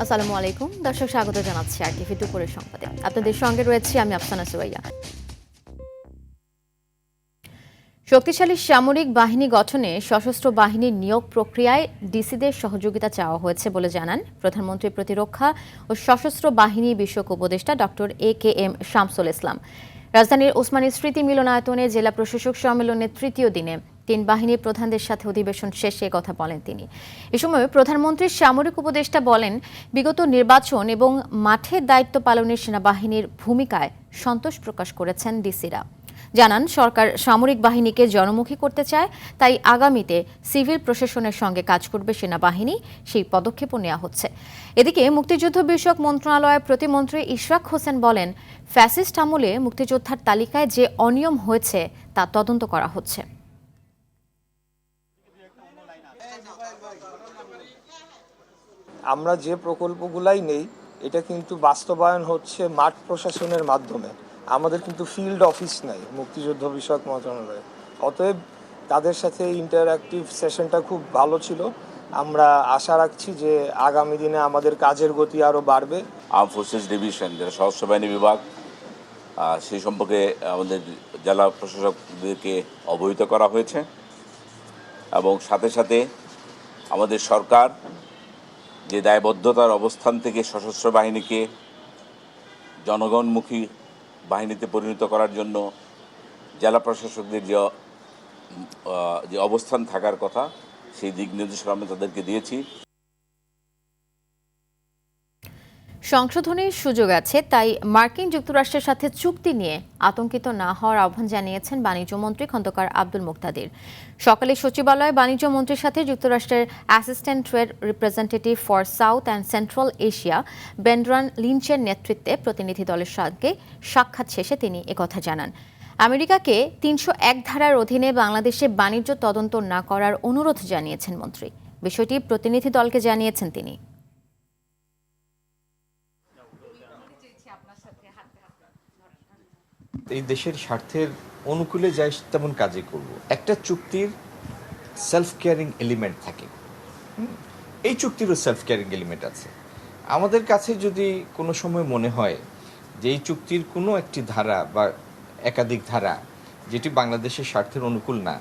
আসসালামু আলাইকুম দর্শক, স্বাগত জানাচ্ছি আরটিভি দুপুরের সংবাদে। আপনাদের সঙ্গে রয়েছি আমি আফসানা সুরাইয়া। শক্তিশালী সামরিক বাহিনী গঠনে সশস্ত্র বাহিনীর নিয়োগ প্রক্রিয়ায় ডিসিদের সহযোগিতা চাওয়া হয়েছে বলে জানান প্রধানমন্ত্রী প্রতিরক্ষা ও সশস্ত্র বাহিনী বিষয়ক উপদেষ্টা ডক্টর AKM শামসুল ইসলাম। রাজধানীর ওসমানী স্মৃতি মিলনায়তনে জেলা প্রশাসক সম্মেলনের তৃতীয় দিনে 3 বাহিনীর প্রধানদের সাথে অধিবেশন শেষে কথা বলেন তিনি। এ সময় প্রধানমন্ত্রীর সামরিক উপদেষ্টা বলেন, বিগত নির্বাচন এবং মাঠে দায়িত্ব পালনের সেনাবাহিনীর ভূমিকায় সন্তোষ প্রকাশ করেছেন ডিসিরা। জানান, সরকার সামরিক বাহিনীকে জনমুখী করতে চায়, তাই আগামীতে সিভিল প্রশাসনের সঙ্গে কাজ করবে সেনাবাহিনী, সেই পদক্ষেপও নেওয়া হচ্ছে। এদিকে মুক্তিযুদ্ধ বিষয়ক মন্ত্রণালয়ের প্রতিমন্ত্রী ইশরাক হোসেন বলেন, ফ্যাসিস্ট আমলে মুক্তিযোদ্ধার তালিকায় যে অনিয়ম হয়েছে তা তদন্ত করা হচ্ছে। আমরা যে প্রকল্পগুলাই নেই, এটা কিন্তু বাস্তবায়ন হচ্ছে মাঠ প্রশাসনের মাধ্যমে। আমাদের কিন্তু ফিল্ড অফিস নাই মুক্তিযুদ্ধ বিষয়ক মন্ত্রণালয়ে। অতএব তাদের সাথে ইন্টারঅ্যাক্টিভ সেশনটা খুব ভালো ছিল। আমরা আশা রাখছি যে আগামী দিনে আমাদের কাজের গতি আরও বাড়বে। আর্ম ফোর্সেস ডিভিশন, যেটা সশস্ত্র বাহিনী বিভাগ, সেই সম্পর্কে আমাদের জেলা প্রশাসকদেরকে অবহিত করা হয়েছে এবং সাথে সাথে আমাদের সরকার যে দায়বদ্ধতার অবস্থান থেকে সশস্ত্র বাহিনীকে জনগণমুখী বাহিনীতে পরিণত করার জন্য জেলা প্রশাসকদের যে অবস্থান থাকার কথা, সেই দিক নির্দেশনা আমরা তাদেরকে দিয়েছি। সংশোধনের সুযোগ আছে, তাই মার্কিন যুক্তরাষ্ট্রের সাথে চুক্তি নিয়ে আতঙ্কিত না হওয়ার আহ্বান জানিয়েছেন বাণিজ্যমন্ত্রী খন্দকার আব্দুল মুক্তাদির। সকালে সচিবালয়ে বাণিজ্যমন্ত্রীর সাথে যুক্তরাষ্ট্রের assistant trade representative for South and Central Asia Brendan লিঞ্চের নেতৃত্বে প্রতিনিধি দলের সঙ্গে সাক্ষাৎ শেষে তিনি একথা জানান। আমেরিকাকে 301 ধারার অধীনে বাংলাদেশে বাণিজ্য তদন্ত না করার অনুরোধ জানিয়েছেন মন্ত্রী। বিষয়টি প্রতিনিধি দলকে জানিয়েছেন তিনি। এই দেশের স্বার্থের অনুকূলে যাই তেমন কাজই করব। একটা চুক্তির সেলফ কেয়ারিং এলিমেন্ট থাকে, এই চুক্তিরও সেলফ কেয়ারিং এলিমেন্ট আছে। আমাদের কাছে যদি কোনো সময় মনে হয় যে এই চুক্তির কোনো একটি ধারা বা একাধিক ধারা যেটি বাংলাদেশের স্বার্থের অনুকূল না,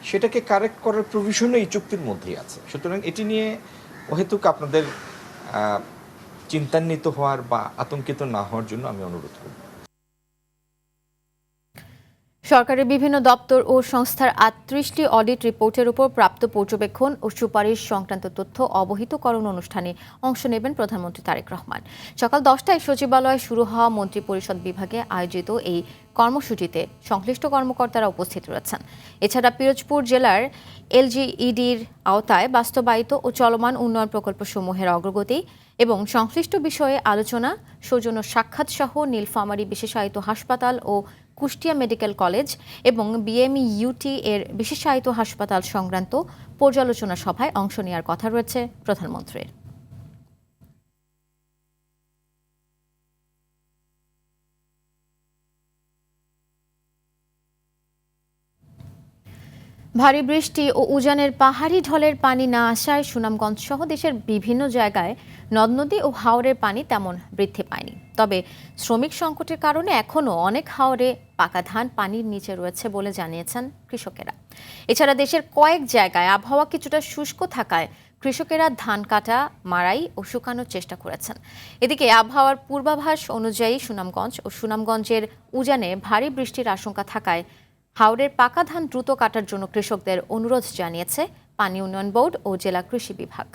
সেটাকে কারেক্ট করার প্রভিশনও এই চুক্তির মধ্যেই আছে। সুতরাং এটি নিয়ে অহেতুক আপনাদের চিন্তান্বিত হওয়ার বা আতঙ্কিত না হওয়ার জন্য আমি অনুরোধ করব। সরকারের বিভিন্ন দপ্তর ও সংস্থার 38টি অডিট রিপোর্টের উপর প্রাপ্ত পর্যবেক্ষণ ও সুপারিশ সংক্রান্ত তথ্য অবহিতকরণ অনুষ্ঠানে অংশ নেবেন প্রধানমন্ত্রী তারেক রহমান। সকাল 10টায় সচিবালয়ে শুরু হওয়া মন্ত্রিপরিষদ বিভাগে আয়োজিত এই কর্মসূচিতে সংশ্লিষ্ট কর্মকর্তারা উপস্থিত রয়েছেন। এছাড়া পিরোজপুর জেলার LGEDর আওতায় বাস্তবায়িত ও চলমান উন্নয়ন প্রকল্পসমূহের অগ্রগতি এবং সংশ্লিষ্ট বিষয়ে আলোচনা, সৌজন্য সাক্ষাৎ সহ নীলফামারী বিশেষায়িত হাসপাতাল ও কুষ্টিয়া মেডিকেল কলেজ এবং BMEUT এর বিশেষায়িত হাসপাতাল সংক্রান্ত পর্যালোচনা সভায় অংশ নেওয়ার কথা রয়েছে প্রধানমন্ত্রীর। ভারী বৃষ্টি ও উজানের পাহাড়ি ঢলের পানি না আসায় সুনামগঞ্জ সহ দেশের বিভিন্ন জায়গায় নদ নদী ও হাওরের পানি তেমন বৃদ্ধি পায়নি। তবে শ্রমিক সংকটের কারণে এখনও অনেক হাওরে পাকা ধান পানির নিচে রয়েছে বলে জানিয়েছেন কৃষকেরা। এছাড়া দেশের কয়েক জায়গায় আবহাওয়া কিছুটা শুষ্ক থাকায় কৃষকেরা ধান কাটা, মাড়াই ও শুকানোর চেষ্টা করেছেন। এদিকে আবহাওয়ার পূর্বাভাস অনুযায়ী সুনামগঞ্জ ও সুনামগঞ্জের উজানে ভারী বৃষ্টির আশঙ্কা থাকায় হাওরের পাকা ধান দ্রুত কাটার জন্য কৃষকদের অনুরোধ জানিয়েছে পানি উন্নয়ন বোর্ড ও জেলা কৃষি বিভাগ।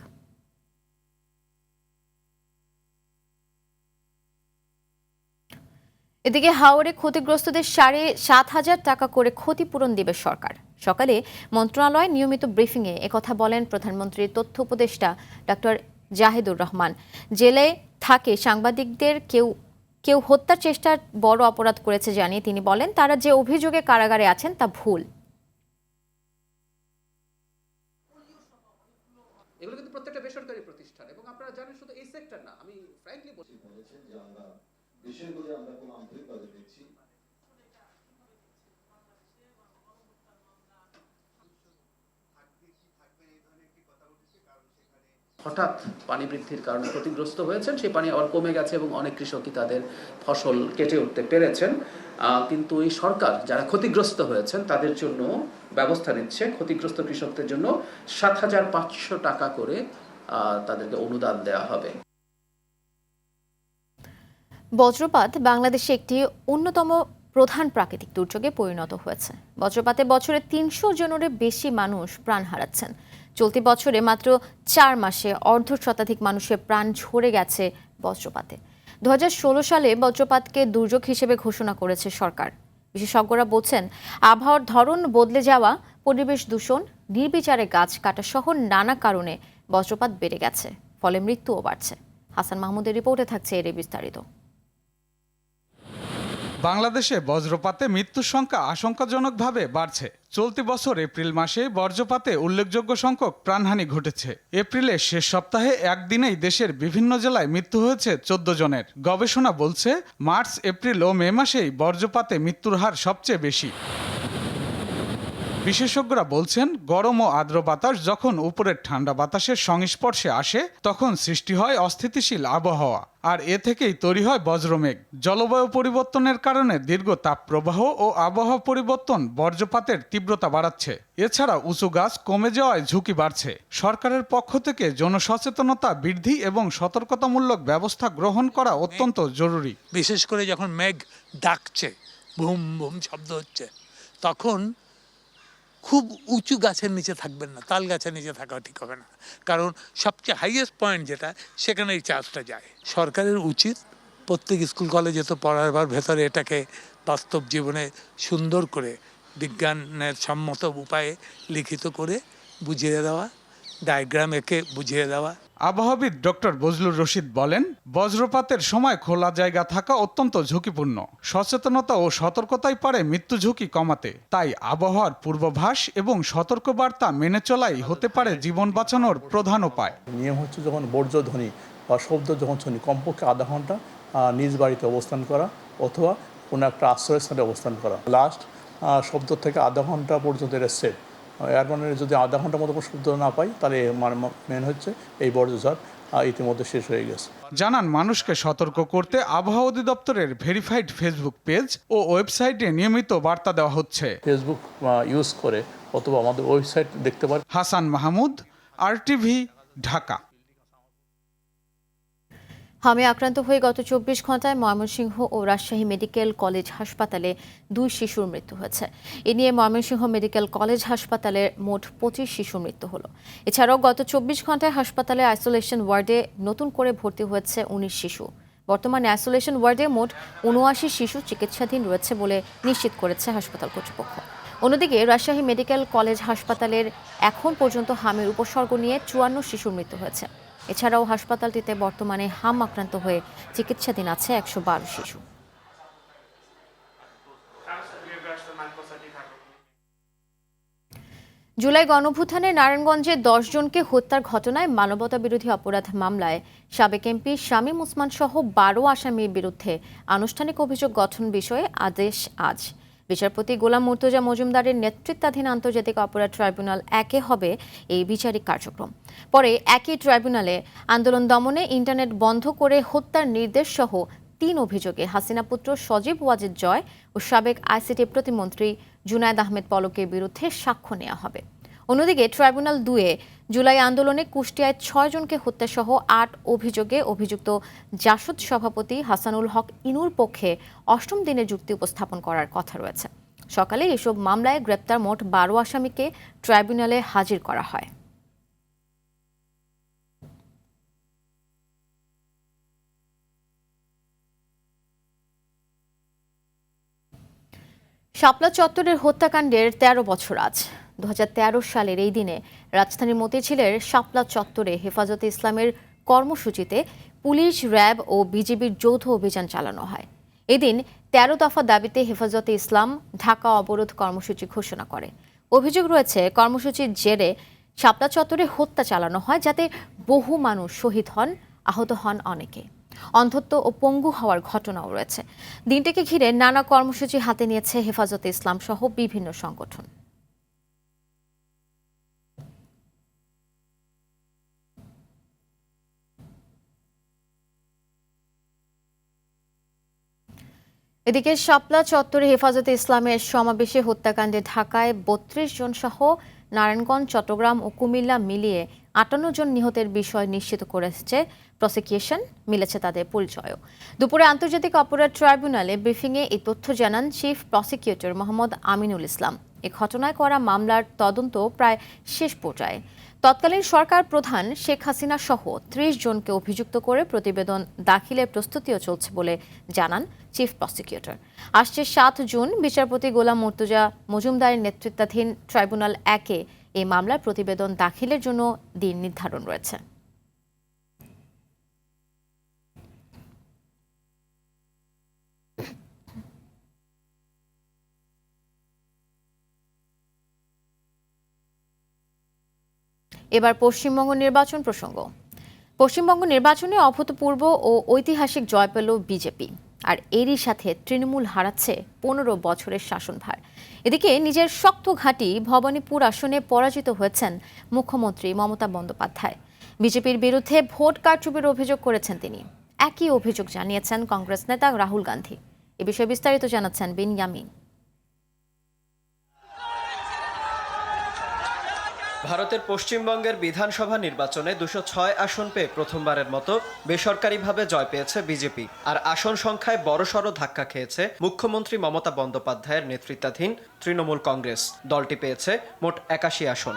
এদিকে হাওরে ক্ষতিগ্রস্তদের 7,500 টাকা করে ক্ষতিপূরণ দেবে সরকার। সকালে মন্ত্রণালয়ে নিয়মিত ব্রিফিংয়ে একথা বলেন প্রধানমন্ত্রীর তথ্য উপদেষ্টা ডক্টর জাহিদুর রহমান। জেলে থাকে সাংবাদিকদের কেউ হত্যার চেষ্টার বড় অপরাধ করেছে জানিয়ে তিনি বলেন, তারা যে অভিযোগে কারাগারে আছেন তা ভুল। এগুলো কিন্তু প্রত্যেকটা বেসরকারি প্রতিষ্ঠান এবং আপনারা জানেন শুধু এই সেক্টর না, আমি ফ্র্যাঙ্কলি বলছি যে আমরা বিষয়গুলো আমরা কোনো আন্তরিকভাবে দেখছি। হঠাৎ পানি বৃদ্ধির কারণে ক্ষতিগ্রস্ত হয়েছেন, সেই পানি আবার কমে গেছে এবং অনেক কৃষকই তাদের ফসল কেটে উঠতে পেরেছেন। কিন্তু এই সরকার যারা ক্ষতিগ্রস্ত হয়েছেন তাদের জন্য ব্যবস্থা নিচ্ছে। ক্ষতিগ্রস্ত কৃষকদের জন্য ৭,৫০০ টাকা করে তাদেরকে অনুদান দেওয়া হবে। বজ্রপাত বাংলাদেশে একটি অন্যতম প্রধান প্রাকৃতিক দুর্যোগে পরিণত হয়েছে। বজ্রপাতে বছরে ৩০০ জনেরও বেশি মানুষ প্রাণ হারাচ্ছেন। চলতি বছরে মাত্র ৪ মাসে অর্ধশতাধিক মানুষের প্রাণ ঝরে গেছে বজ্রপাতে। ২০১৬ সালে বজ্রপাতকে দুর্যোগ হিসেবে ঘোষণা করেছে সরকার। বিশেষজ্ঞরা বলছেন, আবহাওয়ার ধরন বদলে যাওয়া, পরিবেশ দূষণ, নির্বিচারে গাছ কাটা সহ নানা কারণে বজ্রপাত বেড়ে গেছে, ফলে মৃত্যুও বাড়ছে। হাসান মাহমুদের রিপোর্টে থাকছে এর বিস্তারিত। বাংলাদেশে বজ্রপাতে মৃত্যুর সংখ্যা আশঙ্কাজনকভাবে বাড়ছে। চলতি বছর এপ্রিল মাসে বজ্রপাতে উল্লেখযোগ্য সংখ্যক প্রাণহানি ঘটেছে। এপ্রিলের শেষ সপ্তাহে একদিনেই দেশের বিভিন্ন জেলায় মৃত্যু হয়েছে ১৪ জনের। গবেষণা বলছে, মার্চ, এপ্রিল ও মে মাসেই বজ্রপাতে মৃত্যুর হার সবচেয়ে বেশি। বিশেষজ্ঞরা বলছেন, গরম ও আর্দ্র বাতাস যখন উপরের ঠান্ডা বাতাসের সংস্পর্শে আসে তখন সৃষ্টি হয় অস্থিতিশীল আবহাওয়া, আর এ থেকেই তৈরি হয় বজ্রমেঘ। জলবায়ু পরিবর্তনের কারণে দীর্ঘ তাপপ্রবাহ ও আবহাওয়া পরিবর্তন বজ্রপাতের তীব্রতা বাড়াচ্ছে। এছাড়া উঁচু গাছ কমে যাওয়ায় ঝুঁকি বাড়ছে। সরকারের পক্ষ থেকে জনসচেতনতা বৃদ্ধি এবং সতর্কতামূলক ব্যবস্থা গ্রহণ করা অত্যন্ত জরুরি। বিশেষ করে যখন মেঘ ডাকছে, বুম বুম শব্দ হচ্ছে, তখন খুব উঁচু গাছের নিচে থাকবেন না, তাল গাছের নিচে থাকা ঠিক হবে না, কারণ সবচেয়ে হাইয়েস্ট পয়েন্ট যেটা, সেখানে এই চার্জটা যায়। সরকারের উচিত প্রত্যেক স্কুল কলেজে তো পড়াবার ভেতরে এটাকে বাস্তব জীবনে সুন্দর করে বিজ্ঞানের সম্মত উপায়ে লিখিত করে বুঝিয়ে দেওয়া, ডায়াগ্রাম এঁকে বুঝিয়ে দেওয়া। আবহাওয়াবিদ ডক্টর বজলুর রশিদ বলেন, বজ্রপাতের সময় খোলা জায়গা থাকা অত্যন্ত ঝুঁকিপূর্ণ। সচেতনতা ও সতর্কতাই পারে মৃত্যু ঝুঁকি কমাতে। তাই আবহাওয়ার পূর্বাভাস এবং সতর্কবার্তা মেনে চলাই হতে পারে জীবন বাঁচানোর প্রধান উপায়। নিয়ম হচ্ছে, যখন বর্জ্যধ্বনি বা শব্দ যখন শুনি, কমপক্ষে আধা ঘন্টা নিজ বাড়িতে অবস্থান করা অথবা কোনো একটা আশ্রয়স্থানে অবস্থান করা। লাস্ট শব্দ থেকে আধা ঘন্টা পর্যন্ত এটা সেফ। এর মানে যদি আধা ঘন্টার মতো শব্দ না পাই, তাহলে মেন হচ্ছে এই বর্জ্যঝড় ইতিমধ্যে শেষ হয়ে গেছে। জানান, মানুষকে সতর্ক করতে আবহাওয়া অধিদপ্তরের ভেরিফাইড ফেসবুক পেজ ও ওয়েবসাইটে নিয়মিত বার্তা দেওয়া হচ্ছে। ফেসবুক ইউজ করে অথবা আমাদের ওয়েবসাইট দেখতে পারেন। হাসান মাহমুদ, RTV, ঢাকা। হামে আক্রান্ত হয়ে গত ২৪ ঘন্টায় ময়মনসিংহ ও রাজশাহী মেডিকেল কলেজ হাসপাতালে ২ শিশুর মৃত্যু হয়েছে। এ নিয়ে ময়মনসিংহ মেডিকেল কলেজ হাসপাতালে মোট ২৫ শিশুর মৃত্যু হলো। এছাড়াও গত ২৪ ঘন্টায় হাসপাতালে আইসোলেশন ওয়ার্ডে নতুন করে ভর্তি হয়েছে ১৯ শিশু। বর্তমানে আইসোলেশন ওয়ার্ডে মোট ৭৯ শিশু চিকিৎসাধীন রয়েছে বলে নিশ্চিত করেছে হাসপাতাল কর্তৃপক্ষ। অন্যদিকে রাজশাহী মেডিকেল কলেজ হাসপাতালের এখন পর্যন্ত হামের উপসর্গ নিয়ে ৫৪ শিশুর মৃত্যু হয়েছে। এছাড়াও হাসপাতালটিতে বর্তমানে হাম আক্রান্ত হয়ে চিকিৎসাধীন আছে ১১২ শিশু। জুলাই গণঅভ্যুত্থানে নারায়ণগঞ্জে ১০ জনকে হত্যার ঘটনায় মানবতাবিরোধী অপরাধ মামলায় সাবেক এমপি শামীম ওসমান সহ ১২ আসামির বিরুদ্ধে আনুষ্ঠানিক অভিযোগ গঠন বিষয়ে আদেশ আজ। বিচারপতি গোলাম মুর্তজা মজুমদারের নেতৃত্বাধীন আন্তর্জাতিক অপরাধ ট্রাইব্যুনাল ১-এ হবে এই বিচারিক কার্যক্রম। পরে একই ট্রাইব্যুনালে আন্দোলন দমনে ইন্টারনেট বন্ধ করে হত্যার নির্দেশ সহ ৩ অভিযোগে হাসিনা পুত্র সজীব ওয়াজেদ জয় ও সাবেক আইসিটি প্রতিমন্ত্রী জুনায়েদ আহমেদ পলকের বিরুদ্ধে সাক্ষ্য নেওয়া হবে। অন্যদিকে ট্রাইব্যুনাল ২-এ জুলাই আন্দোলনে কুষ্টিয়ায় ৬ জনকে হত্যাসহ ৮ অভিযোগে অভিযুক্ত জাসদ সভাপতি হাসানুল হক ইনুর পক্ষে ৮ম দিনের যুক্তি উপস্থাপন করার কথা রয়েছে। সকালে এসব মামলায় গ্রেপ্তার মোট ১২ আসামিকে ট্রাইব্যুনালে হাজির করা হয়। শাপলা চত্বরের হত্যাকাণ্ডের ১৩ বছর আজ। ২০১৩ সালের এই দিনে রাজধানীর মতিঝিলের শাপলা চত্বরে হেফাজতে ইসলামের কর্মসূচিতে পুলিশ, র্যাব ও বিজিবির যৌথ অভিযান চালানো হয়। এদিন ১৩ দফা দাবিতে হেফাজতে ইসলাম ঢাকা অবরোধ কর্মসূচি ঘোষণা করে। অভিযোগ রয়েছে, কর্মসূচির জেরে শাপলা চত্বরে হত্যা চালানো হয়, যাতে বহু মানুষ শহীদ হন, আহত হন অনেকে। অন্ধত্ব ও পঙ্গু হওয়ার ঘটনাও রয়েছে। দিনটিকে ঘিরে নানা কর্মসূচি হাতে নিয়েছে হেফাজতে ইসলাম সহ বিভিন্ন সংগঠন। এদিকে শাপলা চত্বরে হেফাজতে ইসলামের সমাবেশে হত্যাকাণ্ডে ঢাকায় ৩২ জন সহ নারায়ণগঞ্জ, চট্টগ্রাম ও কুমিল্লা মিলিয়ে ৫৮ জন নিহতের বিষয় নিশ্চিত করেছে প্রসিকিউশন। মিলেছে তাদের পরিচয়ও। দুপুরে আন্তর্জাতিক অপরাধ ট্রাইব্যুনালে ব্রিফিংয়ে এই তথ্য জানান চিফ প্রসিকিউটর মোহাম্মদ আমিনুল ইসলাম। এ ঘটনায় করা মামলার তদন্ত প্রায় শেষ পর্যায়ে। তৎকালীন সরকার প্রধান শেখ হাসিনা সহ ৩০ জনকে অভিযুক্ত করে প্রতিবেদন দাখিলের প্রস্তুতিও চলছে বলে জানান চিফ প্রসিকিউটর। আসছে ৭ জুন বিচারপতি গোলাম মুর্তজা মজুমদারের নেতৃত্বাধীন ট্রাইব্যুনাল ১-এ এই মামলার প্রতিবেদন দাখিলের জন্য দিন নির্ধারণ রয়েছে। এবার পশ্চিমবঙ্গ নির্বাচন প্রসঙ্গ। পশ্চিমবঙ্গ নির্বাচনে অভূতপূর্ব ও ঐতিহাসিক জয় পেল বিজেপি, আর এরই সাথে তৃণমূল হারাচ্ছে ১৫ বছরের শাসনভার। এদিকে নিজের শক্ত ঘাঁটি ভবানীপুর আসনে পরাজিত হয়েছেন মুখ্যমন্ত্রী মমতা বন্দ্যোপাধ্যায়। বিজেপির বিরুদ্ধে ভোট কারচুপির অভিযোগ করেছেন তিনি। একই অভিযোগ জানিয়েছেন কংগ্রেস নেতা রাহুল গান্ধী। এ বিষয়ে বিস্তারিত জানাচ্ছেন বিনয়ামিন। ভারতের পশ্চিমবঙ্গের বিধানসভা নির্বাচনে ২০৬ আসন পেয়ে প্রথমবারের মতো বেসরকারিভাবে জয় পেয়েছে বিজেপি। আর আসন সংখ্যায় বড়সড় ধাক্কা খেয়েছে মুখ্যমন্ত্রী মমতা বন্দ্যোপাধ্যায়ের নেতৃত্বাধীন তৃণমূল কংগ্রেস। দলটি পেয়েছে মোট ৮১ আসন।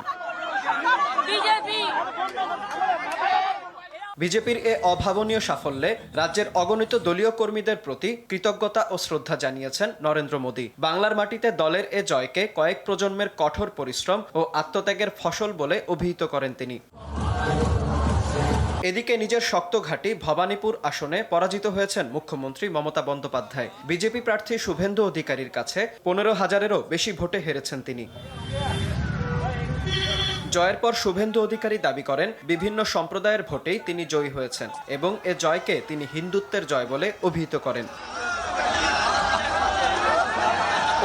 বিজেপির এ অভাবনীয় সাফল্যে রাজ্যের অগণিত দলীয় কর্মীদের প্রতি কৃতজ্ঞতা ও শ্রদ্ধা জানিয়েছেন নরেন্দ্র মোদী। বাংলার মাটিতে দলের এ জয়কে কয়েক প্রজন্মের কঠোর পরিশ্রম ও আত্মত্যাগের ফসল বলে অভিহিত করেন তিনি। এদিকে নিজের শক্ত ঘাঁটি ভবানীপুর আসনে পরাজিত হয়েছেন মুখ্যমন্ত্রী মমতা বন্দ্যোপাধ্যায়। বিজেপি প্রার্থী শুভেন্দু অধিকারীর কাছে ১৫,০০০-এরও বেশি ভোটে হেরেছেন তিনি। জয়ের পর শুভেন্দু অধিকারী দাবি করেন বিভিন্ন সম্প্রদায়ের ভোটেই তিনি জয়ী হয়েছেন এবং এ জয়কে তিনি হিন্দুত্বের জয় বলে অভিহিত করেন।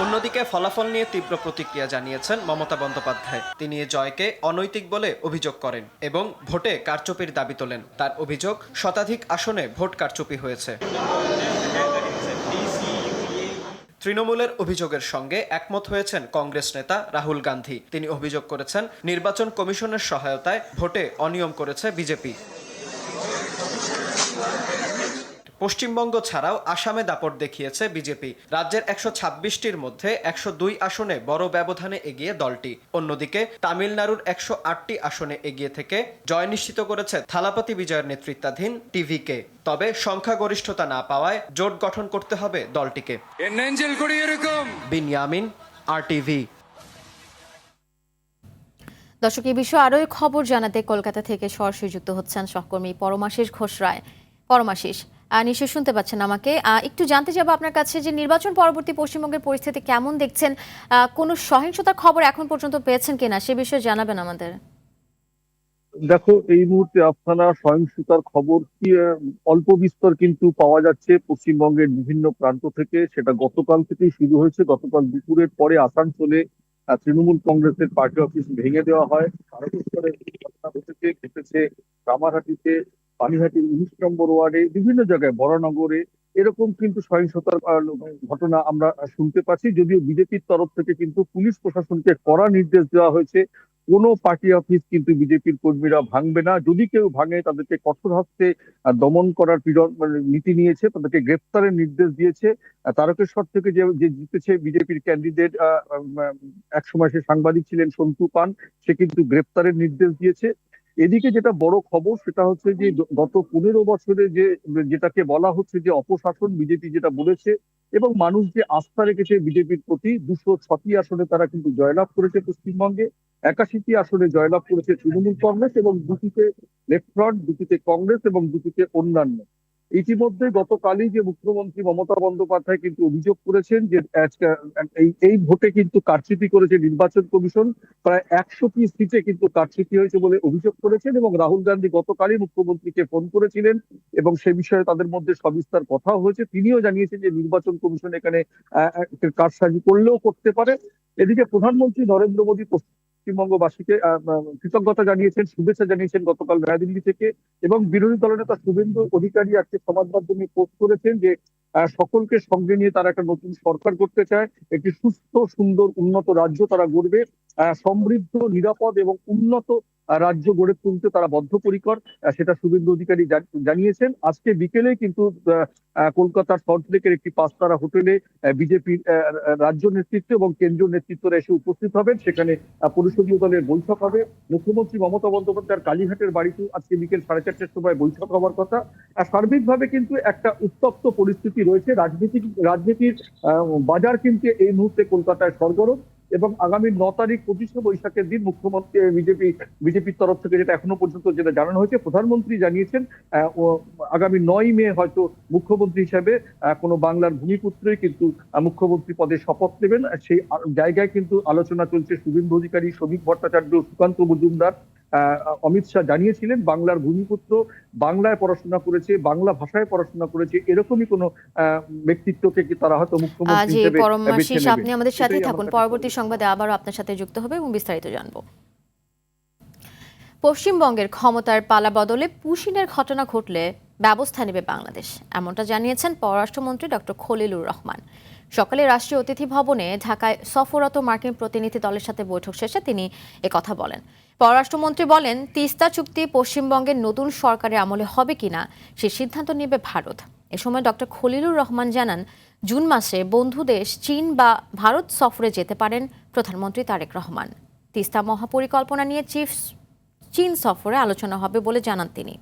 অন্যদিকে ফলাফল নিয়ে তীব্র প্রতিক্রিয়া জানিয়েছেন মমতা বন্দ্যোপাধ্যায়। তিনি এ জয়কে অনৈতিক বলে অভিযোগ করেন এবং ভোটে কারচুপির দাবি তোলেন। তার অভিযোগ, শতাধিক আসনে ভোট কারচুপি হয়েছে। তৃণমূলের অভিযোগের সঙ্গে একমত হয়েছেন কংগ্রেস নেতা রাহুল গান্ধী। তিনি অভিযোগ করেছেন, নির্বাচন কমিশনের সহায়তায় ভোটে অনিয়ম করেছে বিজেপি। পশ্চিমবঙ্গ ছাড়াও আসামে দাপট দেখিয়েছে বিজেপি। রাজ্যের ১২৬টির মধ্যে ১০২ আসনে বড় ব্যবধানে এগিয়ে দলটি। অন্যদিকে তামিলনাড়ুর ১০৮টি আসনে এগিয়ে থেকে জয় নিশ্চিত করেছে থালাপতি বিজয়ের নেতৃত্বাধীন টিভিকে। তবে সংখ্যাগরিষ্ঠতা না পাওয়ায় জোট গঠন করতে হবে দলটিকে। বিনয়ামিন, RTV। দর্শক, এই বিষয়ে আরও খবর জানাতে কলকাতা থেকে সরাসরি যুক্ত হচ্ছেন সহকর্মী পরমাশিস ঘোষ রায়। পরমাশিস, নিশ্চয়ই শুনতে পাচ্ছেন আমাকে। একটু জানতে চাইবো আপনার কাছে যে নির্বাচন পরবর্তী পশ্চিমবঙ্গের পরিস্থিতি কেমন দেখছেন, কোনো সহিংসতার খবর এখন পর্যন্ত পেয়েছেন কিনা সে বিষয়ে জানাবেন আমাদের। দেখো, এই মুহূর্তে আপনারা সহিংসতার খবর কি অল্প বিস্তর কিন্তু পাওয়া যাচ্ছে পশ্চিমবঙ্গের বিভিন্ন প্রান্ত থেকে। সেটা গতকাল থেকেই শুরু হয়েছে। গতকাল দুপুরের পরে আসানসোলে তৃণমূল কংগ্রেসের পার্টি অফিস ভেঙে দেওয়া হয়। তারকেশ্বরে ঘটনা ঘটেছে, রামারহাটিতে, পানিহাটির ১৯ নম্বর ওয়ার্ডে, বিভিন্ন জায়গায়, বরানগরে এরকম কিন্তু সহিংসতার ঘটনা আমরা শুনতে পাচ্ছি। যদিও বিজেপির তরফ থেকে কিন্তু পুলিশ প্রশাসনকে কড়া নির্দেশ দেওয়া হয়েছে, কোনো পার্টি অফিস কিন্তু বিজেপির কর্মীরা ভাঙবে না। যদি কেউ ভাঙে তাদেরকে কঠোর হস্তে দমন করার নীতি নিয়েছে, তাদেরকে গ্রেপ্তারের নির্দেশ দিয়েছে। তারকেশ্বর থেকে যে জিতেছে বিজেপির ক্যান্ডিডেট, একসময় সে সাংবাদিক ছিলেন, সন্তু পান, সে কিন্তু গ্রেপ্তারের নির্দেশ দিয়েছে। এদিকে যেটা বড় খবর সেটা হচ্ছে যে গত ১৫ বছরে যেটাকে বলা হচ্ছে যে অপশাসন, বিজেপি যেটা বলেছে এবং মানুষ যে আস্থা রেখেছে বিজেপির প্রতি, ২০৬টি আসনে তারা কিন্তু জয়লাভ করেছে পশ্চিমবঙ্গে। ৮১টি আসনে জয়লাভ করেছে তৃণমূল কংগ্রেস এবং দুটিতে লেফট ফ্রন্ট, দুটিতে কংগ্রেস এবং দুটিতে অন্যান্য। ইতিমধ্যে গতকালই যে মুখ্যমন্ত্রী মমতা বন্দ্যোপাধ্যায় কিন্তু অভিযোগ করেছেন যে এই ভোটে কিন্তু কারচুপি করেছে নির্বাচন কমিশন। প্রায় ১০০টি সিটে কিন্তু কারচুপি হয়েছে বলে অভিযোগ করেছেন এবং রাহুল গান্ধী গতকালই মুখ্যমন্ত্রীকে ফোন করেছিলেন এবং সে বিষয়ে তাদের মধ্যে সবিস্তার কথাও হয়েছে। তিনিও জানিয়েছেন যে নির্বাচন কমিশন এখানে কারসাজি করলেও করতে পারে। এদিকে প্রধানমন্ত্রী নরেন্দ্র মোদী পশ্চিমবঙ্গবাসীকে কৃতজ্ঞতা জানিয়েছেন, শুভেচ্ছা জানিয়েছেন গতকাল নয়াদিল্লি থেকে। এবং বিরোধী দলনেতা শুভেন্দু অধিকারী আজকে সমাজ মাধ্যমে পোস্ট করেছেন যে সকলকে সঙ্গে নিয়ে তারা একটা নতুন সরকার করতে চায়, একটি সুস্থ, সুন্দর, উন্নত রাজ্য তারা গড়বে, সমৃদ্ধ, নিরাপদ এবং উন্নত রাজ্য গড়ে তুলতে তারা বদ্ধপরিকর, সেটা শুভেন্দু অধিকারী জানিয়েছেন। আজকে বিকেলে কিন্তু কলকাতার সল্টলেকের একটি 5 তারা হোটেলে বিজেপির রাজ্য নেতৃত্ব এবং কেন্দ্রীয় নেতৃত্বরা এসে উপস্থিত হবেন। সেখানে পরিষদীয় দলের বৈঠক হবে। মুখ্যমন্ত্রী মমতা বন্দ্যোপাধ্যায়ের কালীঘাটের বাড়িতেও আজকে বিকেল 4:30টার সময় বৈঠক হওয়ার কথা। সার্বিকভাবে কিন্তু একটা উত্তপ্ত পরিস্থিতি রয়েছে। রাজনীতির বাজার কিন্তু এই মুহূর্তে কলকাতায় সরগরম। এবং আগামী 9 তারিখ 25শে বৈশাখের দিন মুখ্যমন্ত্রী বিজেপির তরফ থেকে যেটা এখনো পর্যন্ত যেটা জানানো হয়েছে, প্রধানমন্ত্রী জানিয়েছেন আগামী 9ই মে হয়তো মুখ্যমন্ত্রী হিসেবে কোনো বাংলার ভূমিপুত্রই কিন্তু মুখ্যমন্ত্রী পদে শপথ নেবেন। সেই জায়গায় কিন্তু আলোচনা চলছে। শুভেন্দু অধিকারী, শ্রমিক ভট্টাচার্য, সুকান্ত মজুমদার, অমিত শাহ জানিয়েছিলেন বাংলার ভূমিপুত্র, বাংলায় পড়াশোনা করেছে, বাংলা ভাষায় পড়াশোনা করেছে, এরকমই কোনো ব্যক্তিত্বকে কি তারা হয়তো মুখ্যমন্ত্রী হিসেবে বেছে নেবে। আপনি আমাদের সাথে থাকুন, পরবর্তী সংবাদে আবারও আপনার সাথে যুক্ত হবে এবং বিস্তারিত জানবো। পশ্চিমবঙ্গের ক্ষমতার পালা বদলে পুশিনের ঘটনা ঘটলে ব্যবস্থা নেবে বাংলাদেশ, এমনটা জানিয়েছেন পররাষ্ট্রমন্ত্রী ডক্টর খলিলুর রহমান। সকালে রাষ্ট্রীয় অতিথি ভবনে ঢাকায় সফররত মার্কিন প্রতিনিধি দলের সাথে বৈঠক শেষে তিনি একথা বলেন। পররাষ্ট্রমন্ত্রী বলেন, তিস্তা চুক্তি পশ্চিমবঙ্গের নতুন সরকারের আমলে হবে কিনা সে সিদ্ধান্ত নেবে ভারত। এ সময় ডক্টর খলিলুর রহমান জানান, জুন মাসে বন্ধু দেশ চীন বা ভারত সফরে যেতে পারেন প্রধানমন্ত্রী তারেক রহমান। তিস্তা মহাপরিকল্পনা নিয়ে চীন সফরে আলোচনা হবে বলে জানান তিনি।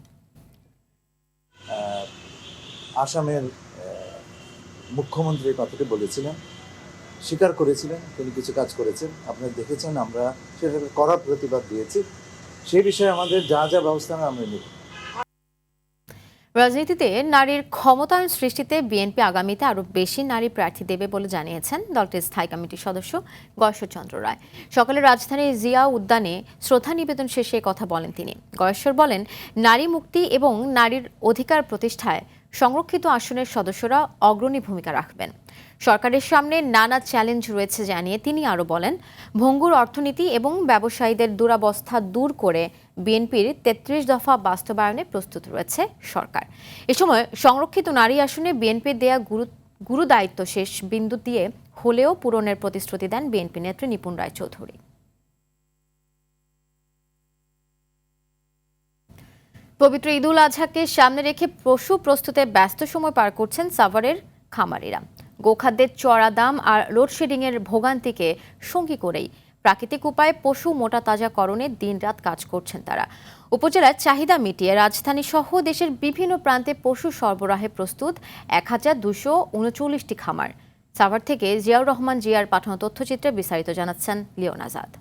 আসামের মুখ্যমন্ত্রী কথাটি বলেছিলেন, স্বীকার করেছিলেন তিনি কিছু কাজ করেছেন, আপনারা দেখেছেন, আমরা সেটাকে কড়া প্রতিবাদ দিয়েছি। সেই বিষয়ে আমাদের যা যা ব্যবস্থা আমরা নেব। রাজনীতিতে নারীর ক্ষমতায়ন সৃষ্টিতে বিএনপি আগামীতে আরও বেশি নারী প্রার্থী দেবে বলে জানিয়েছেন দলটির স্থায়ী কমিটির সদস্য গয়েশ্বরচন্দ্র রায়। সকালে রাজধানীর জিয়া উদ্যানে শ্রদ্ধা নিবেদন শেষে কথা বলেন তিনি। গয়েশ্বর বলেন, নারী মুক্তি এবং নারীর অধিকার প্রতিষ্ঠায় সংরক্ষিত আসনের সদস্যরা অগ্রণী ভূমিকা রাখবেন। সরকারের সামনে নানা চ্যালেঞ্জ রয়েছে জানিয়ে তিনি আরও বলেন, ভঙ্গুর অর্থনীতি এবং ব্যবসায়ীদের দুরবস্থা দূর করে বিএনপির 33 দফা বাস্তবায়নে প্রস্তুত রয়েছে সরকার। এ সময় সংরক্ষিত নারী আসনে বিএনপির দেয়া গুরু দায়িত্ব শেষ বিন্দু দিয়ে হলেও পূরণের প্রতিশ্রুতি দেন বিএনপি নেত্রী নিপুণ রায়চৌধুরী। পবিত্র ঈদুল আজহাকে সামনে রেখে পশু প্রস্তুতে ব্যস্ত সময় পার করছেন সাভারের খামারিরা। গোখাদ্যের চড়া দাম আর লোডশেডিংয়ের ভোগান্তিকে সঙ্গী করেই প্রাকৃতিক উপায়ে পশু মোটা তাজাকরণে দিনরাত কাজ করছেন তারা। উপজেলার চাহিদা মিটিয়ে রাজধানী সহ দেশের বিভিন্ন প্রান্তে পশু সরবরাহে প্রস্তুত 1239টি খামার। সাভার থেকে জিয়াউর রহমান জিয়ার পাঠানো তথ্যচিত্রে বিস্তারিত জানাচ্ছেন লিওন আজাদ।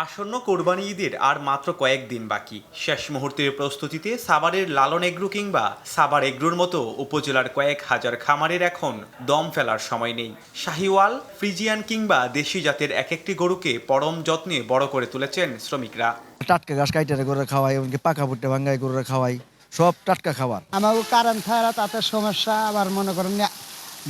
আসন্ন কোরবানি ঈদের আর মাত্র কয়েকদিন বাকি। শেষ মুহূর্তের প্রস্তুতিতে সাভারের লালন এগ্রো কিংবা সাভার এগ্রোর মতো উপজেলার কয়েক হাজার খামারের এখন দম ফেলার সময় নেই। শাহিওয়াল, ফ্রিজিয়ান কিংবা দেশি জাতের এক একটি গরুকে পরম যত্নে বড় করে তুলেছেন শ্রমিকরা। টাটকা ঘাস কাইটারে গরুরা খাওয়াই, এমনকি পাকা ভুট্টা ভাঙ্গাই গরুরা খাওয়াই, সব টাটকা খাবার। আমার কারেন্ট ছাড়া তাতে সমস্যা। আবার মনে করেন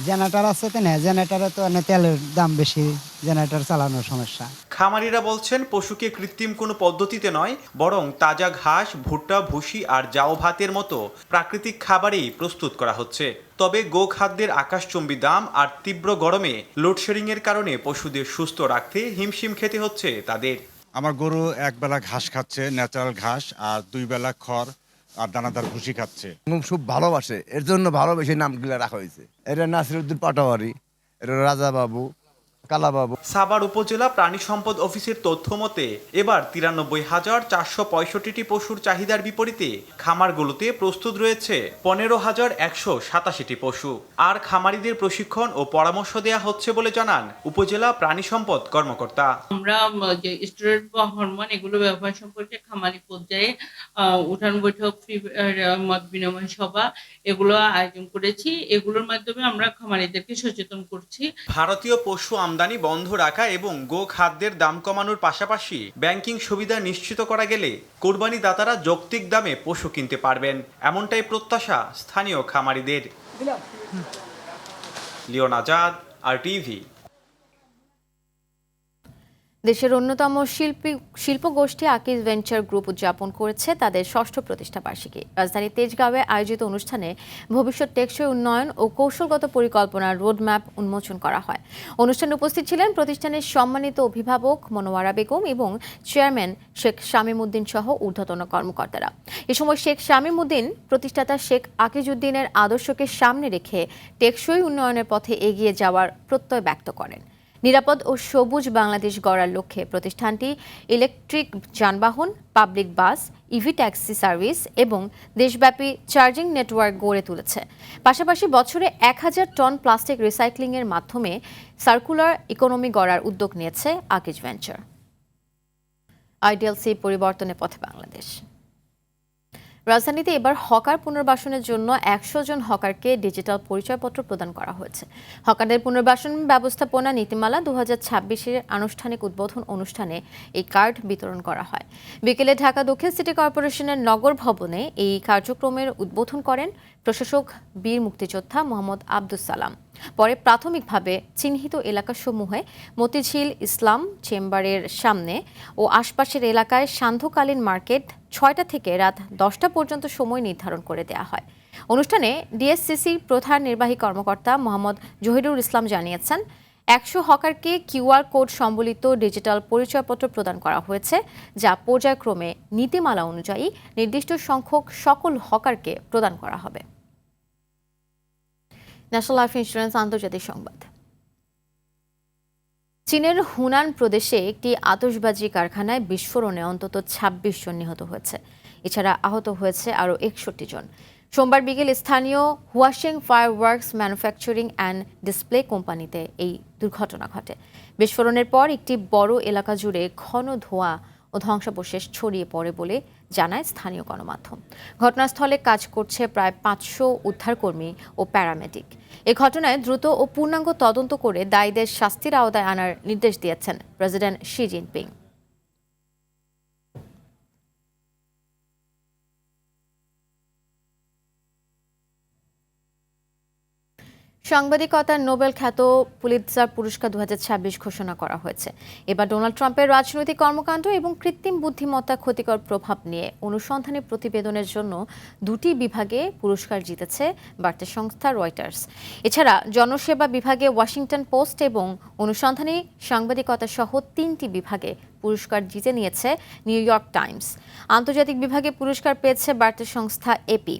জেনারেটর আছে, তো না জেনারেটরে তো তেলের দাম বেশি, জেনারেটর চালানোর সমস্যা। খামারিরা বলছেন, পশুকে কৃত্রিম কোনো পদ্ধতিতে নয়, বরং তাজা ঘাস, ভুট্টা, ভুসি আর জাও ভাতের মতো প্রাকৃতিক খাবারেই প্রস্তুত করা হচ্ছে। তবে গোখাদ্যের আকাশচুম্বী দাম আর তীব্র গরমে লোডশেডিং এর কারণে পশুদের সুস্থ রাখতে হিমশিম খেতে হচ্ছে তাদের। আমার গরু একবেলা ঘাস খাচ্ছে, ন্যাচারাল ঘাস, আর 2 বেলা খড় আর দানাদার ভুসি খাচ্ছে। খুব ভালোবাসে, এর জন্য ভালোবেসে নামগুলো রাখা হয়েছে। এটা নাসিরউদ্দিন পাটোয়ারি, এটা রাজা বাবু, কালাবাবু। সাভার উপজেলা প্রাণী সম্পদ অফিসের তথ্য মতে এবার 93,465টি পশুর চাহিদার বিপরীতে খামারগুলোতে প্রস্তুত রয়েছে 15,187টি পশু। আর খামারিদের প্রশিক্ষণ ও পরামর্শ দেয়া হচ্ছে বলে জানান উপজেলা প্রাণী সম্পদ কর্মকর্তা। আমরা যে স্টেরয়েড বা হরমোন এগুলো ব্যবহার সম্পর্কে খামারি পর্যায়ে উঠান বৈঠক, মত বিনিময় সভা এগুলো আয়োজন করেছি। এগুলোর মাধ্যমে আমরা খামারিদেরকে সচেতন করছি। ভারতীয় পশু আমদানি বন্ধ রাখা এবং গো খাদ্যের দাম কমানোর পাশাপাশি ব্যাংকিং সুবিধা নিশ্চিত করা গেলে কোরবানি দাতারা যৌক্তিক দামে পশু কিনতে পারবেন, এমনটাই প্রত্যাশা স্থানীয় খামারিদের। লিওন আজাদ, RTV। দেশের অন্যতম শিল্পগোষ্ঠী আকিজ ভেঞ্চার গ্রুপ উদযাপন করেছে তাদের ৬ষ্ঠ প্রতিষ্ঠাবার্ষিকী। রাজধানীর তেজগাঁওয়ে আয়োজিত অনুষ্ঠানে ভবিষ্যৎ টেকসই উন্নয়ন ও কৌশলগত পরিকল্পনার রোডম্যাপ উন্মোচন করা হয়। অনুষ্ঠানে উপস্থিত ছিলেন প্রতিষ্ঠানের সম্মানিত অভিভাবক মনোয়ারা বেগম এবং চেয়ারম্যান শেখ শামীম উদ্দিন সহ ঊর্ধ্বতন কর্মকর্তারা। এ সময় শেখ শামীম উদ্দিন প্রতিষ্ঠাতা শেখ আকিজউদ্দিনের আদর্শকে সামনে রেখে টেকসই উন্নয়নের পথে এগিয়ে যাওয়ার প্রত্যয় ব্যক্ত করেন। নিরাপদ ও সবুজ বাংলাদেশ গড়ার লক্ষ্যে প্রতিষ্ঠানটি ইলেকট্রিক যানবাহন, public bus, EV taxi service এবং দেশব্যাপী চার্জিং নেটওয়ার্ক গড়ে তুলেছে। পাশাপাশি বছরে ১,০০০ টন প্লাস্টিক রিসাইক্লিংয়ের মাধ্যমে সার্কুলার ইকোনমি গড়ার উদ্যোগ নিয়েছে আকিজ ভেঞ্চার। আইডিএলসি পরিবর্তনের পথে বাংলাদেশ। রাজধানীতে এবার হকার পুনর্বাসনের জন্য ১০০ জন হকারকে ডিজিটাল পরিচয়পত্র প্রদান করা হয়েছে। হকারদের পুনর্বাসন ব্যবস্থাপনা নীতিমালা ২০২৬-এর আনুষ্ঠানিক উদ্বোধন অনুষ্ঠানে এই কার্ড বিতরণ করা হয়। বিকেলে ঢাকা দক্ষিণ সিটি কর্পোরেশনের নগর ভবনে এই কার্যক্রমের উদ্বোধন করেন প্রশাসক বীর মুক্তিযোদ্ধা মোহাম্মদ আব্দুস সালাম। পরে প্রাথমিকভাবে চিহ্নিত এলাকাসমূহে মতিঝিল ইসলাম চেম্বারের সামনে ও আশপাশের এলাকায় সান্ধ্যকালীন মার্কেট ৬টা থেকে রাত ১০টা পর্যন্ত সময় নির্ধারণ করে দেওয়া হয়। অনুষ্ঠানে ডিএসসিসির প্রধান নির্বাহী কর্মকর্তা মোহাম্মদ জহিরুল ইসলাম জানিয়েছেন, ১০০ হকারকে কিউআর কোড সম্বলিত ডিজিটাল পরিচয়পত্র প্রদান করা হয়েছে, যা পর্যায়ক্রমে নীতিমালা অনুযায়ী নির্দিষ্ট সংখ্যক সকল হকারকে প্রদান করা হবে। ন্যাশনাল লাইফ ইন্স্যুরেন্স আন্তর্জাতিক সংবাদ। চীনের হুনান প্রদেশে একটি আতশবাজি কারখানায় বিস্ফোরণে অন্তত ২৬ জন নিহত হয়েছে। এছাড়া আহত হয়েছে আরও ৬১ জন। সোমবার বিকেল স্থানীয় হুয়াশেং ফায়ারওয়ার্কস ম্যানুফ্যাকচারিং অ্যান্ড ডিসপ্লে কোম্পানিতে এই দুর্ঘটনা ঘটে। বিস্ফোরণের পর একটি বড় এলাকা জুড়ে ঘন ধোঁয়া ও ধ্বংসাবশেষ ছড়িয়ে পড়ে বলে জানায় স্থানীয় গণমাধ্যম। ঘটনাস্থলে কাজ করছে প্রায় ৫০০ উদ্ধারকর্মী ও প্যারামেডিক। এ ঘটনায় দ্রুত ও পূর্ণাঙ্গ তদন্ত করে দায়ীদের শাস্তির আওতায় আনার নির্দেশ দিয়েছেন প্রেসিডেন্ট শি জিনপিং। সাংবাদিকতার নোবেল খ্যাত পুলিৎজার পুরস্কার ২০২৬ ঘোষণা করা হয়েছে। এবার ডোনাল্ড ট্রাম্পের রাজনৈতিক কর্মকাণ্ড এবং কৃত্রিম বুদ্ধিমত্তার ক্ষতিকর প্রভাব নিয়ে অনুসন্ধানী প্রতিবেদনের জন্য ২টি বিভাগে পুরস্কার জিতেছে বার্তা সংস্থা রয়টার্স। এছাড়া জনসেবা বিভাগে ওয়াশিংটন পোস্ট এবং অনুসন্ধানী সাংবাদিকতা সহ ৩টি বিভাগে পুরস্কার জিতে নিয়েছে নিউ ইয়র্ক টাইমস। আন্তর্জাতিক বিভাগে পুরস্কার পেয়েছে বার্তা সংস্থা এপি।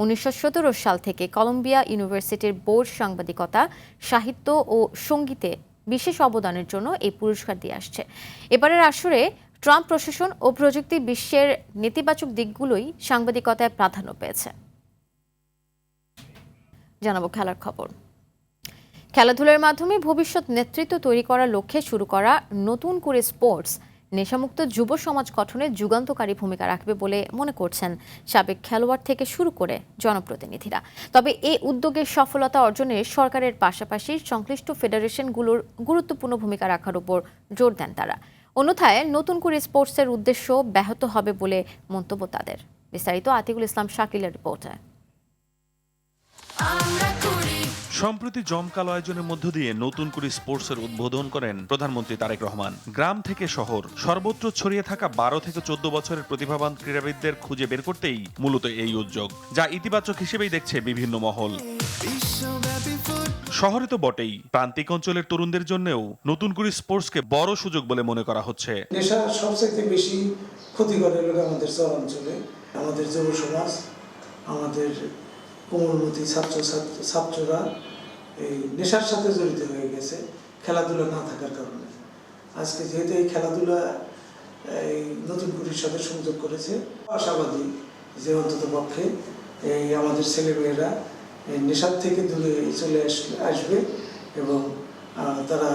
১৯১৭ সাল থেকে কলম্বিয়া ইউনিভার্সিটির বোর্ড সাংবাদিকতা, সাহিত্য ও সঙ্গীতে বিশেষ অবদানের জন্য এই পুরস্কার দিয়ে আসছে। এবারের আসরে ট্রাম্প প্রশাসন ও প্রযুক্তি বিশ্বের নেতিবাচক দিকগুলোই সাংবাদিকতায় প্রাধান্য পেয়েছে। জানাবো খেলার খবর। খেলাধুলার মাধ্যমে ভবিষ্যৎ নেতৃত্ব তৈরি করার লক্ষ্যে শুরু করা নতুন করে স্পোর্টস নেশামুক্ত যুব সমাজ গঠনে যুগান্তকারী ভূমিকা রাখবে বলে মনে করছেন সাবেক খেলোয়াড় থেকে শুরু করে জনপ্রতিনিধিরা। তবে এই উদ্যোগের সফলতা অর্জনে সরকারের পাশাপাশি সংশ্লিষ্ট ফেডারেশনগুলোর গুরুত্বপূর্ণ ভূমিকা রাখার উপর জোর দেন তারা। অন্যথায় নতুন করে স্পোর্টসের উদ্দেশ্য ব্যাহত হবে বলে মন্তব্য তাদের। বিস্তারিত আতিকুল ইসলাম শাকিলের রিপোর্টে। সম্প্রতি জমকালো আয়োজনের মধ্য দিয়ে নতুন করে স্পোর্টসের উদ্বোধন করেন প্রধানমন্ত্রী তারেক রহমান। গ্রাম থেকে শহর সর্বত্র ছড়িয়ে থাকা ১২ থেকে ১৪ বছরের প্রতিভাবান ক্রীড়াবিদদের খুঁজে বের করতেই মূলত এই উদ্যোগ, যা ইতিবাচক হিসেবেই দেখছে বিভিন্ন মহল। শহরে তো বটেই, প্রান্তিক অঞ্চলের তরুণদের জন্যও নতুন করে স্পোর্টসকে বড় সুযোগ বলে মনে করা হচ্ছে। নেশা সবচেয়ে বেশি ক্ষতি করে লোক আমাদের শহরাঞ্চলে, আমাদের যুব সমাজ, আমাদের কোমলমতি ছাত্ররা এই নেশার সাথে জড়িত হয়ে গেছে খেলাধুলা না থাকার কারণে। আজকে যেহেতু এই খেলাধুলা এই নতুন কুড়ির সাথে সংযোগ করেছে, আশাবাদী যে অন্তত পক্ষে এই আমাদের ছেলেমেয়েরা এই নেশার থেকে দূরে চলে আসবে এবং তারা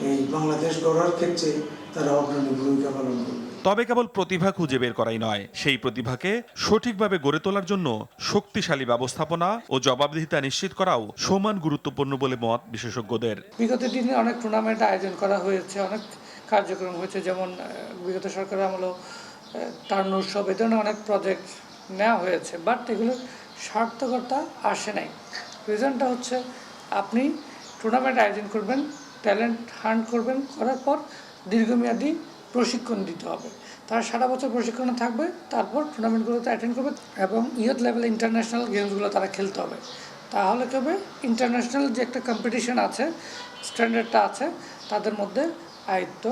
এই বাংলাদেশ গড়ার ক্ষেত্রে তারা অগ্রণী ভূমিকা পালন করবে। তবে কেবল প্রতিভা খুঁজে বের করাই নয়, সেই প্রতিভাকে সঠিকভাবে গড়ে তোলার জন্য শক্তিশালী ব্যবস্থাপনা ও জবাবদিহিতা নিশ্চিত করাও সমান গুরুত্বপূর্ণ বলে মত বিশেষজ্ঞদের। বিগত দিনে অনেক টুর্নামেন্ট আয়োজন করা হয়েছে, অনেক কার্যক্রম হয়েছে, যেমন বিগত সরকারের আমলে তারুণ্য উৎসব, এ ধরনের অনেক প্রজেক্ট নেওয়া হয়েছে, বাট এগুলোর সার্থকতা আসে নাই। রিজনটা হচ্ছে আপনি টুর্নামেন্ট আয়োজন করবেন, ট্যালেন্ট হান্ট করবেন, করার পর দীর্ঘমেয়াদী প্রশিক্ষণ দিতে হবে। তারা সারা বছর প্রশিক্ষণে থাকবে, তারপর টুর্নামেন্টগুলোতে অ্যাটেন্ড করবে এবং ইয়ুথ লেভেলে ইন্টারন্যাশনাল গেমসগুলো তারা খেলতে হবে। তাহলে কবে ইন্টারন্যাশনাল যে একটা কম্পিটিশন আছে, স্ট্যান্ডার্ডটা আছে, তাদের মধ্যে আয়ত্ত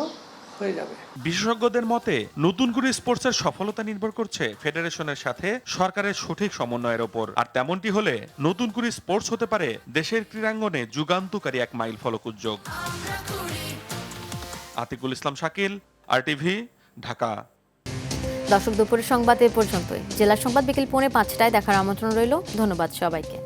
হয়ে যাবে। বিশেষজ্ঞদের মতে নতুন করে স্পোর্টসের সফলতা নির্ভর করছে ফেডারেশনের সাথে সরকারের সঠিক সমন্বয়ের ওপর। আর তেমনটি হলে নতুন করে স্পোর্টস হতে পারে দেশের ক্রীড়াঙ্গনে যুগান্তকারী এক মাইল ফলক উদ্যোগ। আতিকুল ইসলাম শাকিল, RTV, ঢাকা। দর্শক, দুপুরের সংবাদ এ পর্যন্তই। জেলা সংবাদ বিকেল 4:05টায় দেখার আমন্ত্রণ রইল। ধন্যবাদ সবাইকে।